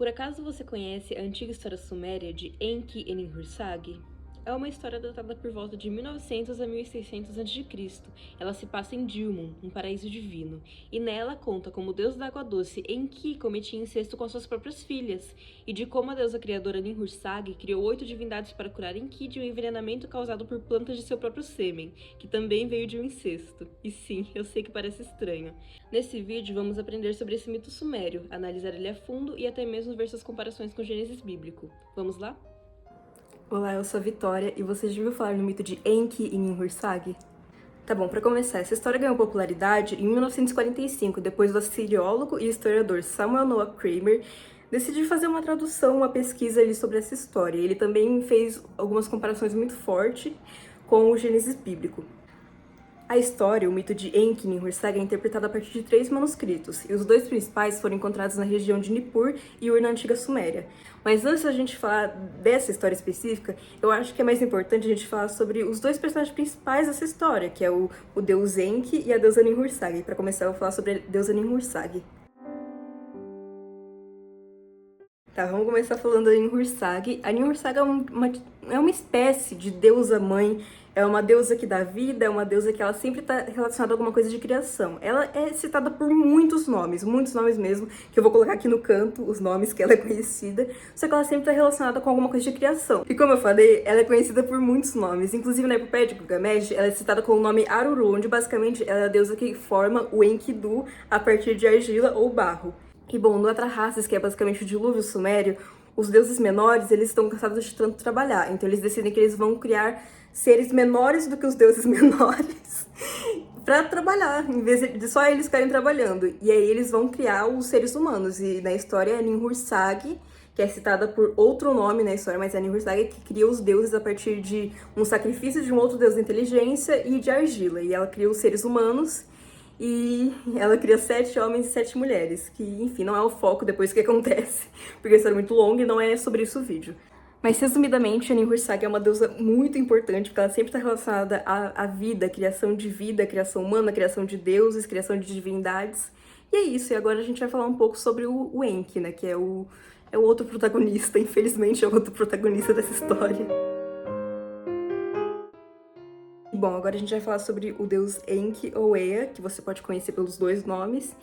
Por acaso você conhece a antiga história suméria de Enki-Enlil-Hursag? É uma história datada por volta de 1900 a 1600 a.C. Ela se passa em Dilmun, um paraíso divino, e nela conta como o deus da água doce Enki cometia incesto com suas próprias filhas, e de como a deusa criadora Ninhursag criou 8 divindades para curar Enki de um envenenamento causado por plantas de seu próprio sêmen, que também veio de um incesto. E sim, eu sei que parece estranho. Nesse vídeo vamos aprender sobre esse mito sumério, analisar ele a fundo e até mesmo ver suas comparações com o Gênesis bíblico. Vamos lá? Olá, eu sou a Vitória e você já ouviu falar no mito de Enki e Ninhursag? Tá bom, pra começar, essa história ganhou popularidade em 1945, depois do assiriólogo e historiador Samuel Noah Kramer decidiu fazer uma tradução, uma pesquisa ali sobre essa história. Ele também fez algumas comparações muito fortes com o Gênesis bíblico. A história, o mito de Enki e Ninhursag, é interpretada a partir de 3 manuscritos, e os 2 principais foram encontrados na região de Nippur e Ur na antiga Suméria. Mas antes da gente falar dessa história específica, eu acho que é mais importante a gente falar sobre os 2 personagens principais dessa história, que é o deus Enki e a deusa Ninhursag. E para começar, eu vou falar sobre a deusa Ninhursag. Tá, vamos começar falando da Ninhursag. A Ninhursag é uma espécie de deusa-mãe, é uma deusa que dá vida, é uma deusa que ela sempre está relacionada a alguma coisa de criação. Ela é citada por muitos nomes mesmo, que eu vou colocar aqui no canto, os nomes que ela é conhecida, só que ela sempre está relacionada com alguma coisa de criação. E como eu falei, ela é conhecida por muitos nomes, inclusive na epopeia de Gilgamesh, ela é citada com o nome Aruru, onde basicamente ela é a deusa que forma o Enkidu a partir de argila ou barro. E bom, no Atrahasis, que é basicamente o dilúvio sumério, os deuses menores, eles estão cansados de tanto trabalhar, então eles decidem que eles vão criar seres menores do que os deuses menores para trabalhar, em vez de só eles ficarem trabalhando. E aí eles vão criar os seres humanos, e na história é Ninhursag, que é citada por outro nome na história, mas é Ninhursag que cria os deuses a partir de um sacrifício de um outro deus da inteligência e de argila, e ela cria os seres humanos. E ela cria 7 homens e 7 mulheres, que, enfim, não é o foco depois que acontece, porque a história é muito longa e não é sobre isso o vídeo. Mas, resumidamente, a Ninhursag é uma deusa muito importante, porque ela sempre está relacionada à vida, à criação de vida, à criação humana, à criação de deuses, criação de divindades. E é isso, e agora a gente vai falar um pouco sobre o Enki, né, que é o outro protagonista, infelizmente é o outro protagonista dessa história. Bom, agora a gente vai falar sobre o deus Enki ou Ea, que você pode conhecer pelos 2 nomes.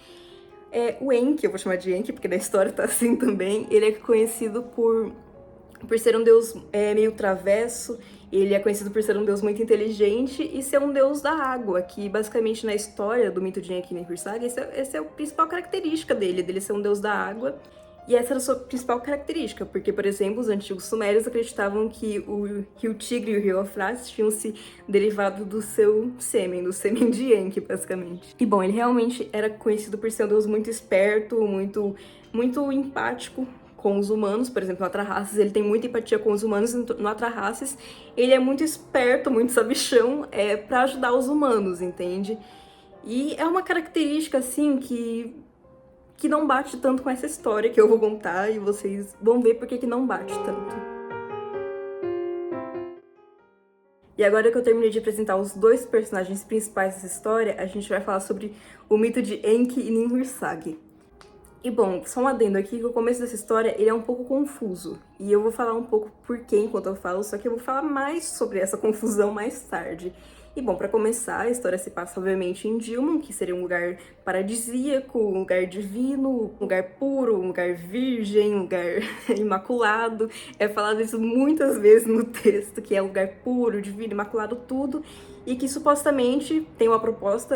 O Enki, eu vou chamar de Enki porque na história tá assim também, ele é conhecido por ser um deus meio travesso, ele é conhecido por ser um deus muito inteligente e ser um deus da água, que basicamente na história do mito de Enki e Ninhursag, essa é a principal característica dele ser um deus da água. E essa era a sua principal característica, porque, por exemplo, os antigos sumérios acreditavam que o rio Tigre e o rio Eufrates tinham se derivado do seu sêmen, do sêmen de Enki, basicamente. E, bom, ele realmente era conhecido por ser um deus muito esperto, muito empático com os humanos. Por exemplo, no Atrahasis, ele tem muita empatia com os humanos. No Atrahasis, ele é muito esperto, muito sabichão, pra ajudar os humanos, entende? E é uma característica, assim, que não bate tanto com essa história que eu vou contar e vocês vão ver por que não bate tanto. E agora que eu terminei de apresentar os 2 personagens principais dessa história, a gente vai falar sobre o mito de Enki e Ninhursag. E bom, só um adendo aqui que o começo dessa história ele é um pouco confuso. E eu vou falar um pouco por quê enquanto eu falo, só que eu vou falar mais sobre essa confusão mais tarde. E bom, para começar, a história se passa obviamente em Dilmun, que seria um lugar paradisíaco, um lugar divino, um lugar puro, um lugar virgem, um lugar imaculado. É falado isso muitas vezes no texto, que é um lugar puro, divino, imaculado, tudo. E que supostamente tem uma proposta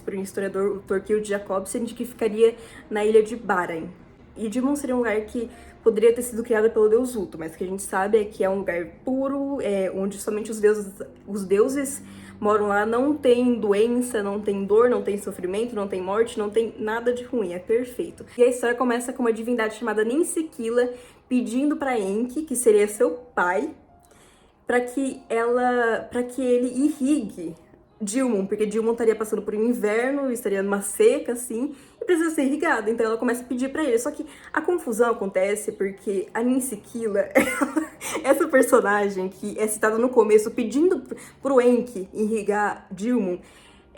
por um historiador, o Thorkild Jacobsen, de que ficaria na ilha de Baren. E Dilmun seria um lugar que poderia ter sido criado pelo deus Utu, mas o que a gente sabe é que é um lugar puro, onde somente os deuses moram lá, não tem doença, não tem dor, não tem sofrimento, não tem morte, não tem nada de ruim, é perfeito. E a história começa com uma divindade chamada Ninsikila pedindo para Enki, que seria seu pai, para que ele irrigue Dilmun, porque Dilmun estaria passando por um inverno, estaria numa seca, assim, e precisa ser irrigada. Então ela começa a pedir pra ele. Só que a confusão acontece porque a Ninsikila, essa personagem que é citada no começo, pedindo pro Enki irrigar Dilmun,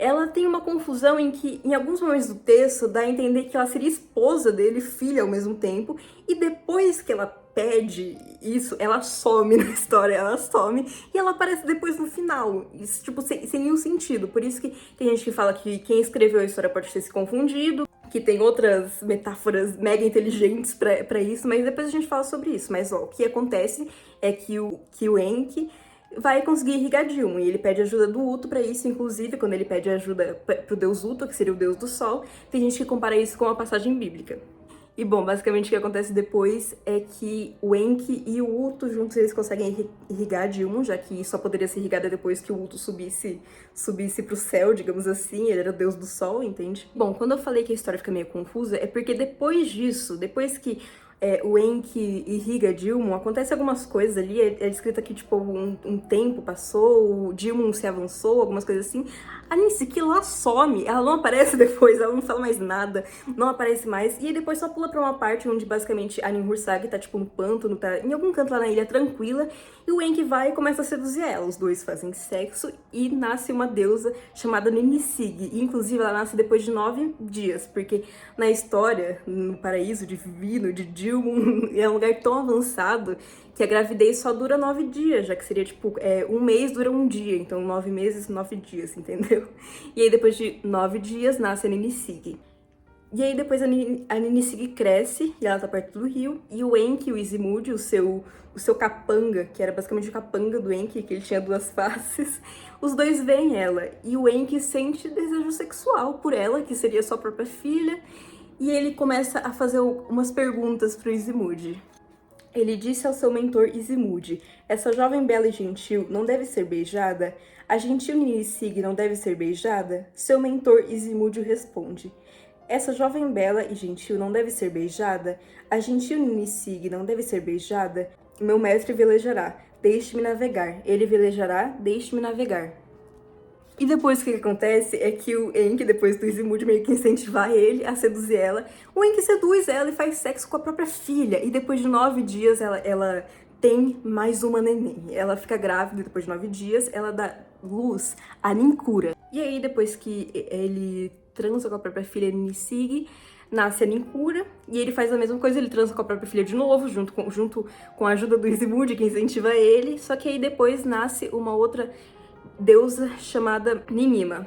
ela tem uma confusão em que, em alguns momentos do texto, dá a entender que ela seria esposa dele, filha ao mesmo tempo, e depois que ela pede isso, ela some na história, ela some, e ela aparece depois no final, isso, tipo, sem nenhum sentido. Por isso que tem gente que fala que quem escreveu a história pode ter se confundido, que tem outras metáforas mega inteligentes pra isso, mas depois a gente fala sobre isso. Mas, ó, o que acontece é que o Enki vai conseguir irrigar Dilmun, e ele pede ajuda do Uto pra isso, inclusive, quando ele pede ajuda pro deus Uto, que seria o deus do sol, tem gente que compara isso com uma passagem bíblica. E bom, basicamente o que acontece depois é que o Enki e o Uto juntos eles conseguem irrigar Dilmun, já que só poderia ser irrigada depois que o Uto subisse pro céu, digamos assim, ele era o deus do sol, entende? Bom, quando eu falei que a história fica meio confusa, é porque depois disso, depois que o Enki irriga Dilmun, acontece algumas coisas ali, é descrito que, tipo, um tempo passou, o Dilmun se avançou, algumas coisas assim. A Nisiki lá some, ela não aparece depois, ela não fala mais nada, não aparece mais, e aí depois só pula pra uma parte onde basicamente a Ninhursag tá, tipo, no pântano, tá em algum canto lá na ilha tranquila, e o Enki vai e começa a seduzir ela. Os dois fazem sexo e nasce uma deusa chamada Ninisig, e inclusive ela nasce depois de 9 dias, porque na história, no paraíso divino de Dilmun, é um lugar tão avançado que a gravidez só dura 9 dias, já que seria tipo, um mês dura um dia, então 9 meses, 9 dias, entendeu? E aí depois de 9 dias nasce a Ninisig. E aí depois a Ninisig cresce, e ela tá perto do rio, e o Enki, o Izimud, o seu capanga, que era basicamente o capanga do Enki, que ele tinha 2 faces, os dois veem ela, e o Enki sente desejo sexual por ela, que seria sua própria filha, e ele começa a fazer umas perguntas pro Izimud. Ele disse ao seu mentor Izimud: essa jovem bela e gentil não deve ser beijada? A gentil Ninisig não deve ser beijada? Seu mentor Izimud responde: essa jovem bela e gentil não deve ser beijada? A gentil Ninisig não deve ser beijada? Meu mestre velejará, deixe-me navegar. Ele velejará, deixe-me navegar. E depois o que acontece é que o Enki, depois do Izimud meio que incentivar ele a seduzir ela, o Enki seduz ela e faz sexo com a própria filha. E depois de 9 dias ela tem mais uma neném. Ela fica grávida e depois de 9 dias ela dá luz a Ninkura. E aí depois que ele transa com a própria filha Ninisig, nasce a Ninkura, e ele faz a mesma coisa, ele transa com a própria filha de novo, junto com a ajuda do Izimud, que incentiva ele, só que aí depois nasce uma outra deusa chamada Ninima.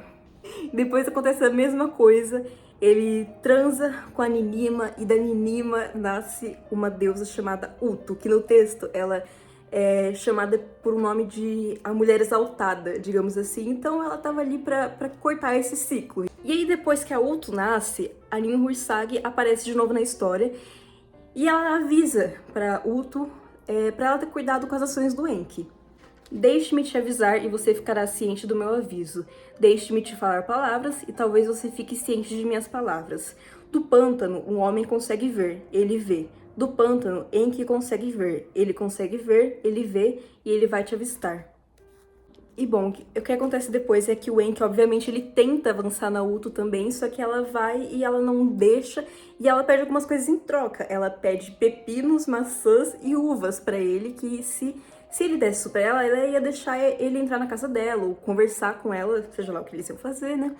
Depois acontece a mesma coisa, ele transa com a Ninima, e da Ninima nasce uma deusa chamada Utu, que no texto ela é chamada por um nome de a mulher exaltada, digamos assim. Então ela tava ali pra cortar esse ciclo. E aí depois que a Utu nasce, a Ninhursag aparece de novo na história, e ela avisa pra Utu pra ela ter cuidado com as ações do Enki. Deixe-me te avisar e você ficará ciente do meu aviso. Deixe-me te falar palavras e talvez você fique ciente de minhas palavras. Do pântano, um homem consegue ver, ele vê. Do pântano, Enki consegue ver, ele vê e ele vai te avistar. E bom, o que acontece depois é que o Enki, obviamente, ele tenta avançar na Utu também, só que ela vai e ela não deixa, e ela pede algumas coisas em troca. Ela pede pepinos, maçãs e uvas pra ele, que se ele desse isso pra ela ia deixar ele entrar na casa dela, ou conversar com ela, seja lá o que eles iam fazer, né?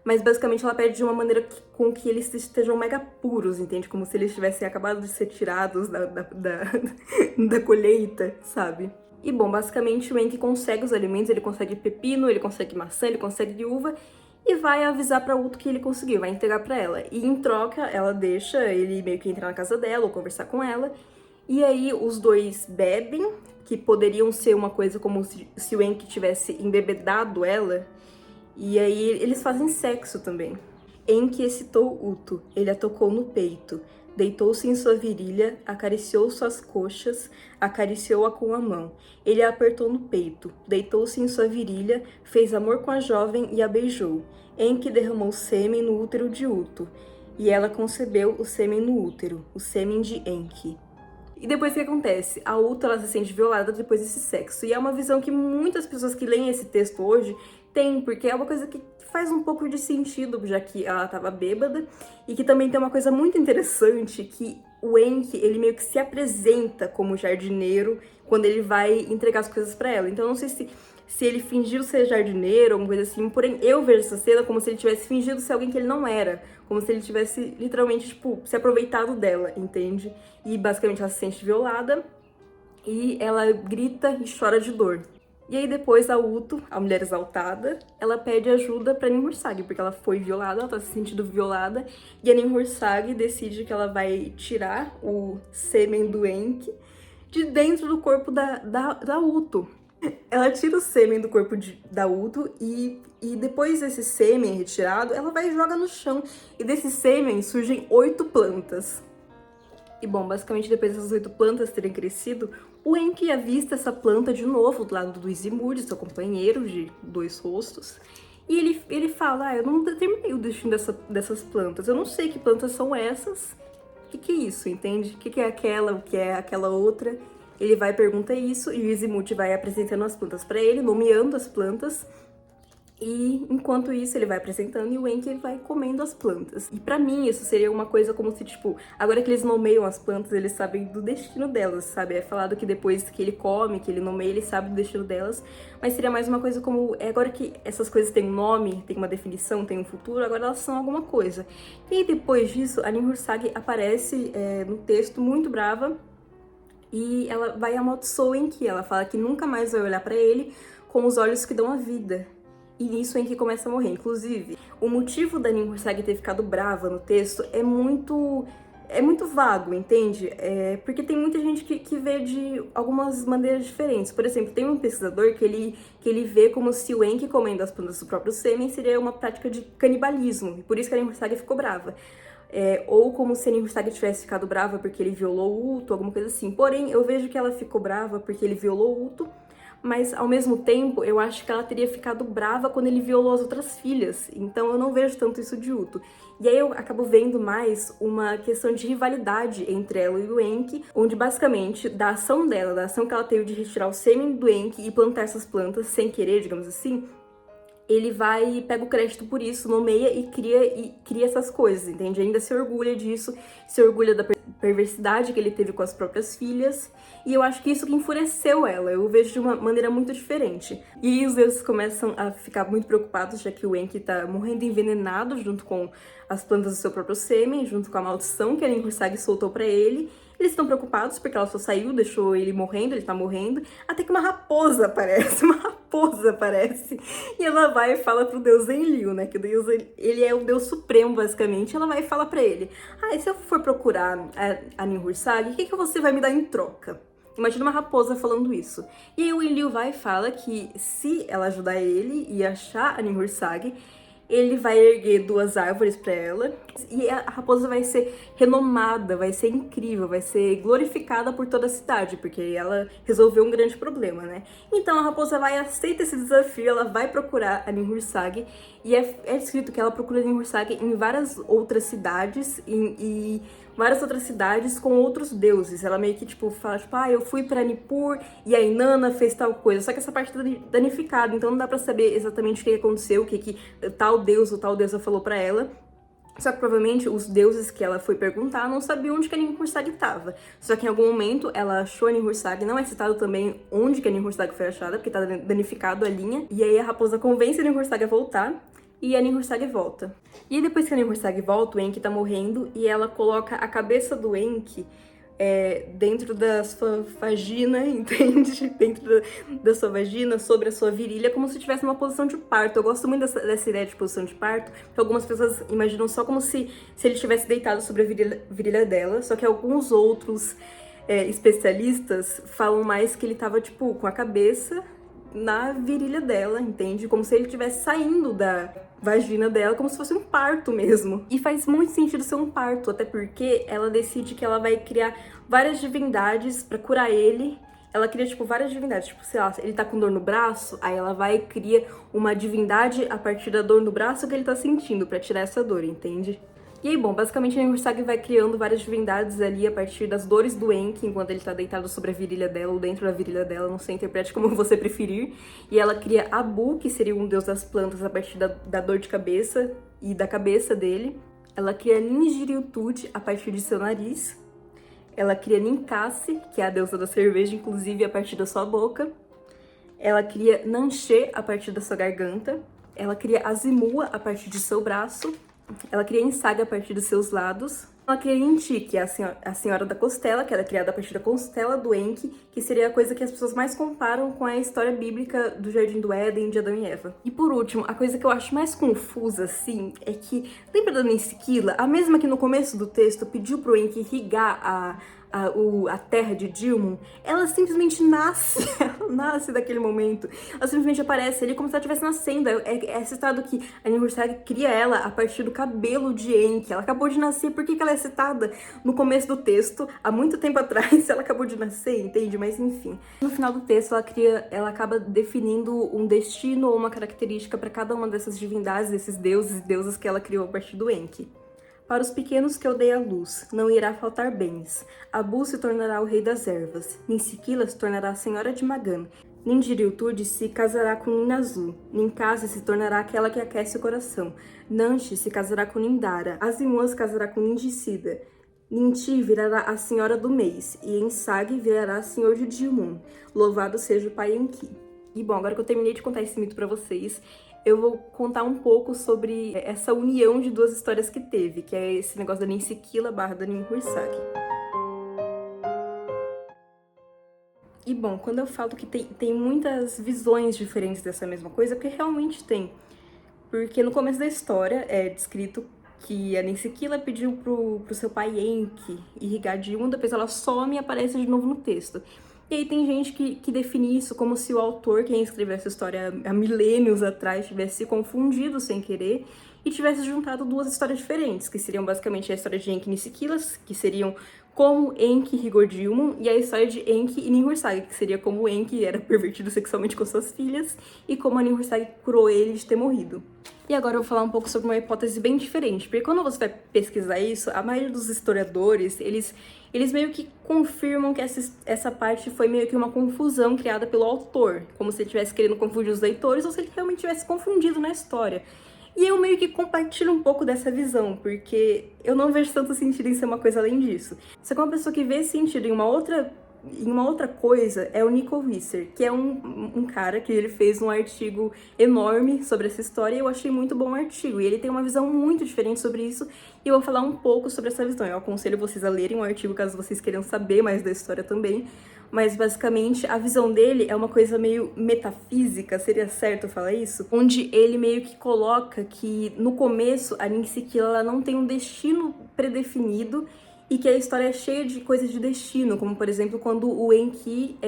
Mas basicamente ela pede de uma maneira com que eles estejam mega puros, entende? Como se eles tivessem acabado de ser tirados da colheita, sabe? E bom, basicamente o Enki consegue os alimentos, ele consegue pepino, ele consegue maçã, ele consegue uva, e vai avisar pra Utu que ele conseguiu, vai entregar pra ela. E em troca, ela deixa ele meio que entrar na casa dela, ou conversar com ela, e aí os dois bebem, que poderiam ser uma coisa como se o Enki tivesse embebedado ela, e aí eles fazem sexo também. Enki excitou Utu, ele a tocou no peito, deitou-se em sua virilha, acariciou suas coxas, acariciou-a com a mão. Ele a apertou no peito, deitou-se em sua virilha, fez amor com a jovem e a beijou. Enki derramou sêmen no útero de Utu, e ela concebeu o sêmen no útero, o sêmen de Enki. E depois o que acontece? A Utu, ela se sente violada depois desse sexo. E é uma visão que muitas pessoas que leem esse texto hoje têm, porque é uma coisa que faz um pouco de sentido, já que ela tava bêbada. E que também tem uma coisa muito interessante, que o Enki, ele meio que se apresenta como jardineiro quando ele vai entregar as coisas pra ela. Então eu não sei se se ele fingiu ser jardineiro, alguma coisa assim. Porém, eu vejo essa cena como se ele tivesse fingido ser alguém que ele não era. Como se ele tivesse, literalmente, tipo, se aproveitado dela, entende? E, basicamente, ela se sente violada e ela grita e chora de dor. E aí depois a Uto, a mulher exaltada, ela pede ajuda pra Ninhursag, porque ela foi violada, ela tá se sentindo violada, e a Ninhursag decide que ela vai tirar o sêmen do Enki de dentro do corpo da Uto. Ela tira o sêmen do corpo da Uto e depois desse sêmen retirado, ela vai e joga no chão. E desse sêmen surgem 8 plantas. E bom, basicamente depois dessas 8 plantas terem crescido, o Enki avista essa planta de novo do lado do Izimud, seu companheiro de 2 rostos. E ele fala, eu não determinei o destino dessas plantas, eu não sei que plantas são essas. O que é isso, entende? O que é aquela, o que é aquela outra? Ele vai perguntar isso e o Izimud vai apresentando as plantas para ele, nomeando as plantas. E enquanto isso ele vai apresentando e o Enki vai comendo as plantas. E pra mim isso seria uma coisa como se, tipo, agora que eles nomeiam as plantas, eles sabem do destino delas, sabe? É falado que depois que ele come, que ele nomeia, ele sabe do destino delas. Mas seria mais uma coisa como, agora que essas coisas têm um nome, tem uma definição, tem um futuro, agora elas são alguma coisa. E aí, depois disso, a Ninhursag aparece no texto muito brava e ela vai amaldiçoar o Enki. Ela fala que nunca mais vai olhar pra ele com os olhos que dão a vida. E nisso o Enki começa a morrer. Inclusive, o motivo da Ninhursag ter ficado brava no texto é muito vago, entende? Porque tem muita gente que vê de algumas maneiras diferentes. Por exemplo, tem um pesquisador que ele vê como se o Enki comendo as plantas do próprio sêmen seria uma prática de canibalismo. E por isso que a Ninhursag ficou brava. Ou como se a Ninhursag tivesse ficado brava porque ele violou o Uto, alguma coisa assim. Porém, eu vejo que ela ficou brava porque ele violou o Uto, mas ao mesmo tempo eu acho que ela teria ficado brava quando ele violou as outras filhas, então eu não vejo tanto isso de Uto. E aí eu acabo vendo mais uma questão de rivalidade entre ela e o Enki, onde basicamente da ação dela, da ação que ela teve de retirar o sêmen do Enki e plantar essas plantas sem querer, digamos assim, ele vai e pega o crédito por isso, nomeia e cria essas coisas, entende? Ainda se orgulha disso, se orgulha da perversidade que ele teve com as próprias filhas, e eu acho que isso que enfureceu ela, eu vejo de uma maneira muito diferente. E aí os deuses começam a ficar muito preocupados, já que o Enki tá morrendo envenenado junto com as plantas do seu próprio sêmen, junto com a maldição que a Ninhursag soltou pra ele. Eles estão preocupados porque ela só saiu, deixou ele morrendo, ele tá morrendo, até que uma raposa aparece, e ela vai e fala pro deus Enlil, né, que o deus, ele é o deus supremo, basicamente. Ela vai e fala pra ele, e se eu for procurar a Ninhursag, o que você vai me dar em troca? Imagina uma raposa falando isso. E aí o Enlil vai e fala que se ela ajudar ele e achar a Ninhursag, ele vai erguer 2 árvores para ela e a raposa vai ser renomada, vai ser incrível, vai ser glorificada por toda a cidade, porque ela resolveu um grande problema, né? Então a raposa vai aceita esse desafio, ela vai procurar a Ninhursag e é escrito que ela procura a Ninhursag em várias outras cidades e várias outras cidades com outros deuses. Ela meio que, tipo, fala, tipo, eu fui pra Nippur e a Inanna fez tal coisa. Só que essa parte tá danificada, então não dá pra saber exatamente o que aconteceu, o que tal deus ou tal deusa falou pra ela. Só que provavelmente os deuses que ela foi perguntar não sabiam onde que a Ninhursag estava. Só que em algum momento ela achou a Ninhursag, não é citado também onde que a Ninhursag foi achada, porque tá danificado a linha. E aí a raposa convence a Ninhursag a voltar. E a Ninhursag volta. E aí depois que a Ninhursag volta, o Enki tá morrendo e ela coloca a cabeça do Enki dentro da sua vagina, entende? Dentro da sua vagina, sobre a sua virilha, como se estivesse numa posição de parto. Eu gosto muito dessa ideia de posição de parto, que algumas pessoas imaginam só como se ele estivesse deitado sobre a virilha dela, só que alguns outros especialistas falam mais que ele tava, tipo, com a cabeça na virilha dela, entende? Como se ele estivesse saindo da vagina dela, como se fosse um parto mesmo. E faz muito sentido ser um parto, até porque ela decide que ela vai criar várias divindades pra curar ele. Ela cria, tipo, várias divindades. Tipo, sei lá, ele tá com dor no braço, aí ela vai e cria uma divindade a partir da dor no braço que ele tá sentindo, pra tirar essa dor, entende? E aí, bom, basicamente a Ninhursag vai criando várias divindades ali a partir das dores do Enki, enquanto ele tá deitado sobre a virilha dela ou dentro da virilha dela, não sei, interprete como você preferir. E ela cria Abu, que seria um deus das plantas a partir da dor de cabeça e da cabeça dele. Ela cria Ningiriutut a partir de seu nariz. Ela cria Ninkasi, que é a deusa da cerveja, inclusive a partir da sua boca. ela cria Nanxê a partir da sua garganta, ela cria Azimua a partir de seu braço, ela cria Ensaga a partir dos seus lados, ela cria Inti, que é a senhora da costela, que ela é criada a partir da costela do Enki, que seria a coisa que as pessoas mais comparam com a história bíblica do Jardim do Éden, de Adão e Eva. E por último, a coisa que eu acho mais confusa, assim, é que, lembra da Nensiquila? A mesma que no começo do texto pediu pro Enki irrigar a terra de Dilmun, ela simplesmente nasce, ela nasce daquele momento. Ela simplesmente aparece ali como se ela estivesse nascendo. É citado que a Ninhursag cria ela a partir do cabelo de Enki. Ela acabou de nascer, por que ela é citada no começo do texto, há muito tempo atrás, ela acabou de nascer, entende? Mas enfim. No final do texto, ela acaba definindo um destino ou uma característica para cada uma dessas divindades, desses deuses e deusas que ela criou a partir do Enki. Para os pequenos que eu dei à luz, não irá faltar bens. Abu se tornará o rei das ervas. Ninsiquila se tornará a senhora de Magan. Nindiriltude se casará com Ninazu. Ninkasi se tornará aquela que aquece o coração. Nanshi se casará com Nindara. Azimua se casará com Nindicida. Ninti virará a senhora do mês. E Ensag virará senhor de Dilmun. Louvado seja o pai Enki. E bom, agora que eu terminei de contar esse mito pra vocês, eu vou contar um pouco sobre essa união de duas histórias que teve, que é esse negócio da Nensiquila barra da Ninhursag. E bom, quando eu falo que tem muitas visões diferentes dessa mesma coisa, porque realmente tem. Porque no começo da história é descrito que a Nensiquila pediu pro seu pai Enki irrigar Dilmun, depois ela some e aparece de novo no texto. E aí tem gente que define isso como se o autor, quem escreveu essa história há milênios atrás, tivesse se confundido sem querer e tivesse juntado duas histórias diferentes, que seriam basicamente a história de Enki e Nishikilas, que seriam como Enki irrigou Dilmun, e a história de Enki e Ninhursag, que seria como Enki era pervertido sexualmente com suas filhas e como a Ninhursag curou ele de ter morrido. E agora eu vou falar um pouco sobre uma hipótese bem diferente, porque quando você vai pesquisar isso, a maioria dos historiadores, eles meio que confirmam que essa parte foi meio que uma confusão criada pelo autor, como se ele estivesse querendo confundir os leitores ou se ele realmente tivesse confundido na história. E eu meio que compartilho um pouco dessa visão, porque eu não vejo tanto sentido em ser uma coisa além disso. Só que uma pessoa que vê sentido em uma outra coisa é o Nico Visser, que é um cara que ele fez um artigo enorme sobre essa história e eu achei muito bom o artigo. E ele tem uma visão muito diferente sobre isso e eu vou falar um pouco sobre essa visão. Eu aconselho vocês a lerem o artigo caso vocês queiram saber mais da história também. Mas basicamente a visão dele é uma coisa meio metafísica, seria certo falar isso? Onde ele meio que coloca que no começo a Ninsiquila ela não tem um destino predefinido e que a história é cheia de coisas de destino, como por exemplo quando o Enki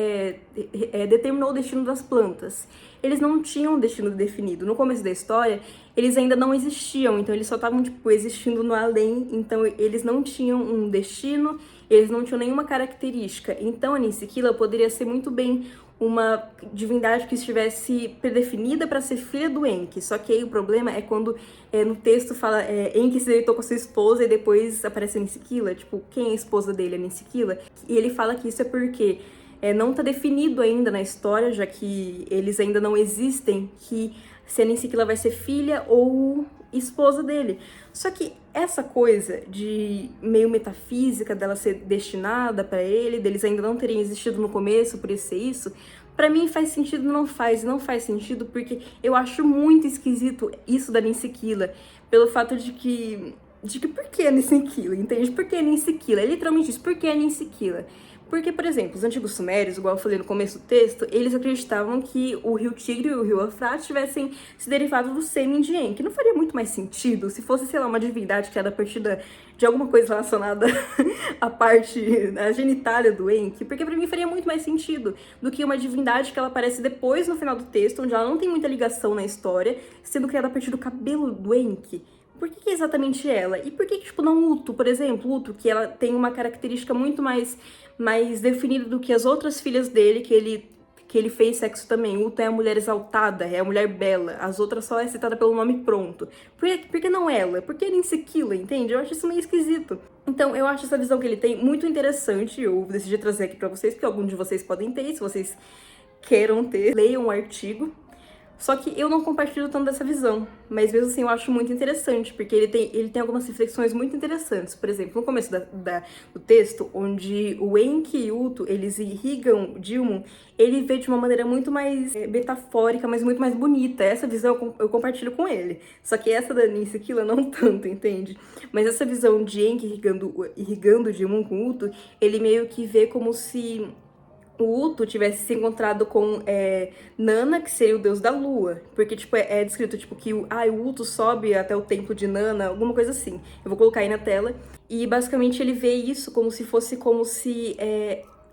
determinou o destino das plantas. Eles não tinham um destino definido. No começo da história, eles ainda não existiam, então eles só estavam existindo no além, então eles não tinham um destino, eles não tinham nenhuma característica. Então a Ninsiquila poderia ser muito bem uma divindade que estivesse predefinida para ser filha do Enki. Só que aí o problema é quando no texto fala Enki se deitou com sua esposa e depois aparece a Ninsiquila. Tipo, quem é a esposa dele? A Ninsiquila? E ele fala que isso é porque não está definido ainda na história, já que eles ainda não existem, que se a Ninsiquila vai ser filha ou esposa dele. Só que essa coisa de meio metafísica dela ser destinada para ele, deles ainda não terem existido no começo, por isso ser isso, pra mim faz sentido, não faz sentido, porque eu acho muito esquisito isso da Ninsiquila, pelo fato de que por que a Ninsiquila, entende? Por que a Ninsiquila? É literalmente isso, por que a Ninsiquila? Porque, por exemplo, os antigos sumérios, igual eu falei no começo do texto, eles acreditavam que o rio Tigre e o rio Eufrates tivessem se derivado do sêmen de Enki. Não faria muito mais sentido se fosse, sei lá, uma divindade criada a partir de alguma coisa relacionada à parte, à genitália do Enki? Porque pra mim faria muito mais sentido do que uma divindade que ela aparece depois no final do texto, onde ela não tem muita ligação na história, sendo criada a partir do cabelo do Enki. Por que é exatamente ela? E por que, tipo, não Utu, por exemplo? Utu, que ela tem uma característica muito mais definida do que as outras filhas dele, que ele fez sexo também. Utu é a mulher exaltada, é a mulher bela. As outras só é citada pelo nome pronto. Por que não ela? Por que Ninsiquila, entende? Eu acho isso meio esquisito. Então, eu acho essa visão que ele tem muito interessante. Eu decidi trazer aqui pra vocês, porque alguns de vocês podem ter. Se vocês queiram ter, leiam o artigo. Só que eu não compartilho tanto dessa visão, mas mesmo assim eu acho muito interessante, porque ele tem algumas reflexões muito interessantes. Por exemplo, no começo do texto, onde o Enki e Uto, eles irrigam Dilmun, ele vê de uma maneira muito mais metafórica, mas muito mais bonita. Essa visão eu compartilho com ele. Só que essa da Ninsi Killa não tanto, entende? Mas essa visão de Enki irrigando Dilmun com Uto, ele meio que vê como se o Uto tivesse se encontrado com Nana, que seria o deus da lua. Porque, tipo, é descrito, tipo, que o Uto sobe até o templo de Nana, alguma coisa assim. Eu vou colocar aí na tela. E, basicamente, ele vê isso como se fosse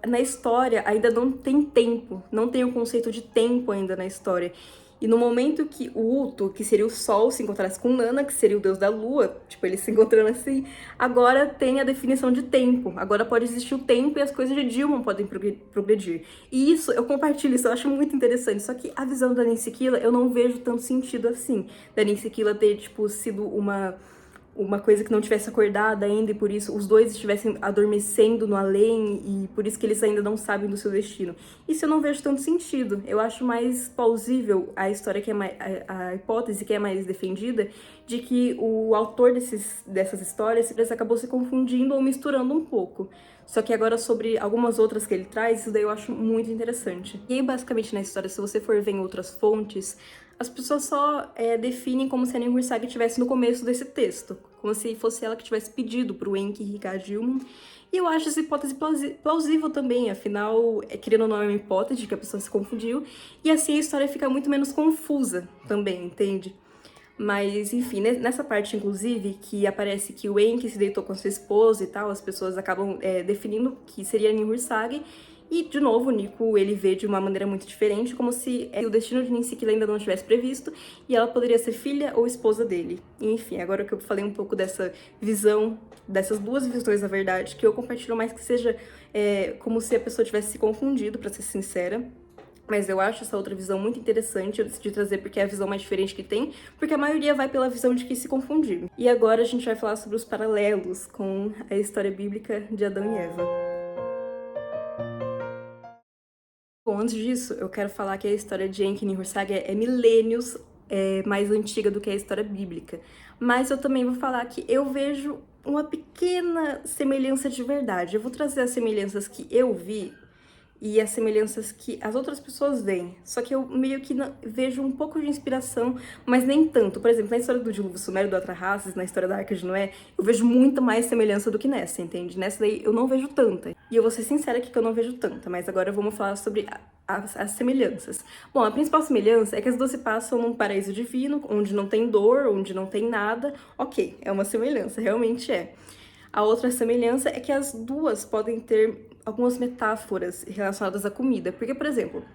na história ainda não tem tempo. Não tem o conceito de tempo ainda na história. E no momento que o Uto, que seria o Sol, se encontrasse com Nana, que seria o deus da lua, tipo, eles se encontrando assim, agora tem a definição de tempo. Agora pode existir o tempo e as coisas de Dilmun podem progredir. E isso, eu compartilho isso, eu acho muito interessante. Só que a visão da Ninsi Killa, eu não vejo tanto sentido assim. Da Ninsi Killa ter, tipo, sido uma coisa que não tivesse acordada ainda e por isso os dois estivessem adormecendo no além e por isso que eles ainda não sabem do seu destino. Isso eu não vejo tanto sentido. Eu acho mais plausível a história que é a hipótese que é mais defendida de que o autor dessas histórias acabou se confundindo ou misturando um pouco. Só que agora sobre algumas outras que ele traz, isso daí eu acho muito interessante. E aí, basicamente, na história, se você for ver em outras fontes, as pessoas só definem como se a Ninhursag estivesse no começo desse texto, como se fosse ela que tivesse pedido pro Enki irrigar Dilmun. E eu acho essa hipótese plausível também, afinal, querendo ou não, é uma hipótese que a pessoa se confundiu, e assim a história fica muito menos confusa também, entende? Mas, enfim, nessa parte, inclusive, que aparece que o Enki se deitou com sua esposa e tal, as pessoas acabam definindo que seria Ninhursag. E, de novo, o Nico, ele vê de uma maneira muito diferente, como se o destino de Ninsi Killa ainda não tivesse previsto, e ela poderia ser filha ou esposa dele. E, enfim, agora que eu falei um pouco dessa visão, dessas duas visões, na verdade, que eu compartilho mais que seja como se a pessoa tivesse se confundido, pra ser sincera. Mas eu acho essa outra visão muito interessante, eu decidi trazer porque é a visão mais diferente que tem, porque a maioria vai pela visão de que se confundiu. E agora a gente vai falar sobre os paralelos com a história bíblica de Adão e Eva. Bom, antes disso, eu quero falar que a história de Enki e Ninhursag é milênios mais antiga do que a história bíblica. Mas eu também vou falar que eu vejo uma pequena semelhança de verdade. Eu vou trazer as semelhanças que eu vi e as semelhanças que as outras pessoas veem. Só que eu meio que vejo um pouco de inspiração, mas nem tanto. Por exemplo, na história do dilúvio sumério do Atrahasis, na história da Arca de Noé, eu vejo muito mais semelhança do que nessa, entende? Nessa daí eu não vejo tanta. E eu vou ser sincera aqui que eu não vejo tanta, mas agora vamos falar sobre as semelhanças. Bom, a principal semelhança é que as duas se passam num paraíso divino, onde não tem dor, onde não tem nada. Ok, é uma semelhança, realmente é. A outra semelhança é que as duas podem ter algumas metáforas relacionadas à comida. Porque, por exemplo,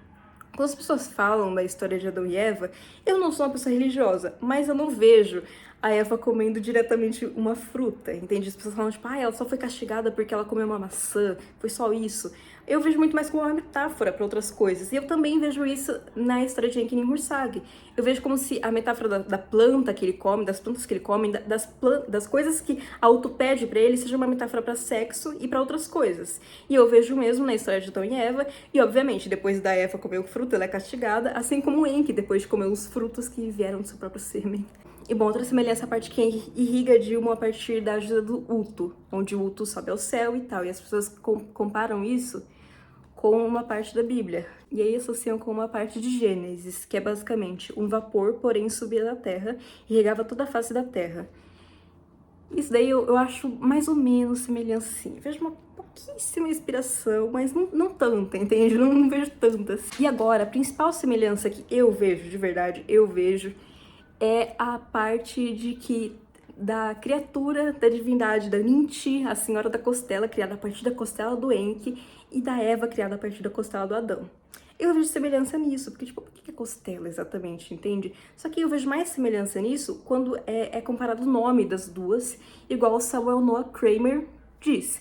quando as pessoas falam da história de Adão e Eva, eu não sou uma pessoa religiosa, mas eu não vejo a Eva comendo diretamente uma fruta, entende? As pessoas falam, tipo, ela só foi castigada porque ela comeu uma maçã, foi só isso. Eu vejo muito mais como uma metáfora para outras coisas. E eu também vejo isso na história de Enki e Ninhursag. Eu vejo como se a metáfora da planta que ele come, das plantas que ele come, das coisas que a Uto pede para ele, seja uma metáfora para sexo e para outras coisas. E eu vejo mesmo na história de Adão e Eva, e obviamente, depois da Eva comer o fruto, ela é castigada, assim como o Enki, depois de comer os frutos que vieram do seu próprio sêmen. E bom, outra semelhança é a parte que irriga Dilmun a partir da ajuda do Uto, onde o Uto sobe ao céu e tal, e as pessoas comparam isso com uma parte da Bíblia. E aí associam com uma parte de Gênesis, que é basicamente um vapor, porém subia da terra e regava toda a face da terra. Isso daí eu acho mais ou menos semelhança, sim. Eu vejo uma pouquíssima inspiração, mas não tanta, entende? Não vejo tantas. E agora, a principal semelhança que eu vejo, de verdade, é a parte de que da criatura, da divindade, da Ninti, a Senhora da Costela, criada a partir da costela do Enki, e da Eva, criada a partir da costela do Adão. Eu vejo semelhança nisso, porque, tipo, por que é costela exatamente, entende? Só que eu vejo mais semelhança nisso quando é comparado o nome das duas, igual o Samuel Noah Kramer diz.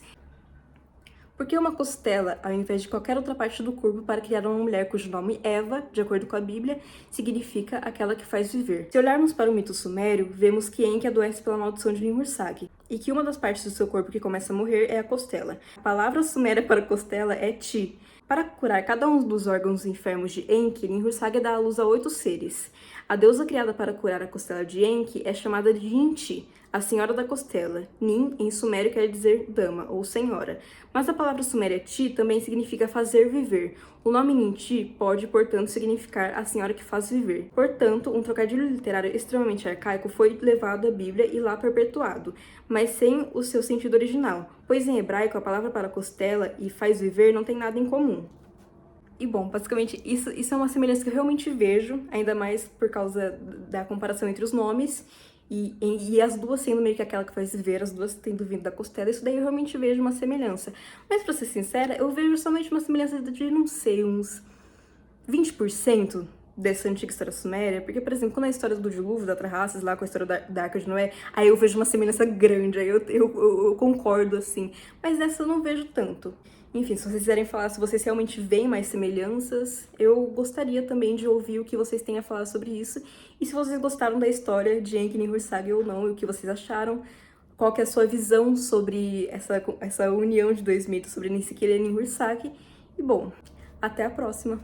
Porque uma costela, ao invés de qualquer outra parte do corpo, para criar uma mulher cujo nome Eva, de acordo com a Bíblia, significa aquela que faz viver. Se olharmos para o mito sumério, vemos que Enki adoece pela maldição de Ninhursag, e que uma das partes do seu corpo que começa a morrer é a costela. A palavra suméria para costela é Ti, Para curar cada um dos órgãos enfermos de Enki, Ninhursag dá à luz a 8 seres. A deusa criada para curar a costela de Enki é chamada de Ninti, a senhora da costela. Nin, em sumério, quer dizer dama ou senhora, mas a palavra suméria Ti também significa fazer viver. O nome Ninti pode, portanto, significar a senhora que faz viver. Portanto, um trocadilho literário extremamente arcaico foi levado à Bíblia e lá perpetuado, mas sem o seu sentido original, pois em hebraico a palavra para costela e faz viver não tem nada em comum. E bom, basicamente isso é uma semelhança que eu realmente vejo, ainda mais por causa da comparação entre os nomes e as duas sendo meio que aquela que faz viver, as duas tendo vindo da costela, isso daí eu realmente vejo uma semelhança. Mas pra ser sincera, eu vejo somente uma semelhança de, não sei, uns 20% dessa antiga história suméria, porque, por exemplo, quando a história do dilúvio, da Atrahasis, lá com a história da Arca de Noé, aí eu vejo uma semelhança grande, aí eu concordo, assim, mas dessa eu não vejo tanto. Enfim, se vocês quiserem falar se vocês realmente veem mais semelhanças, eu gostaria também de ouvir o que vocês têm a falar sobre isso, e se vocês gostaram da história de Enki Ninhursag ou não, e o que vocês acharam, qual que é a sua visão sobre essa união de dois mitos, sobre Ninsiqueira e Ninhursag, e bom, até a próxima!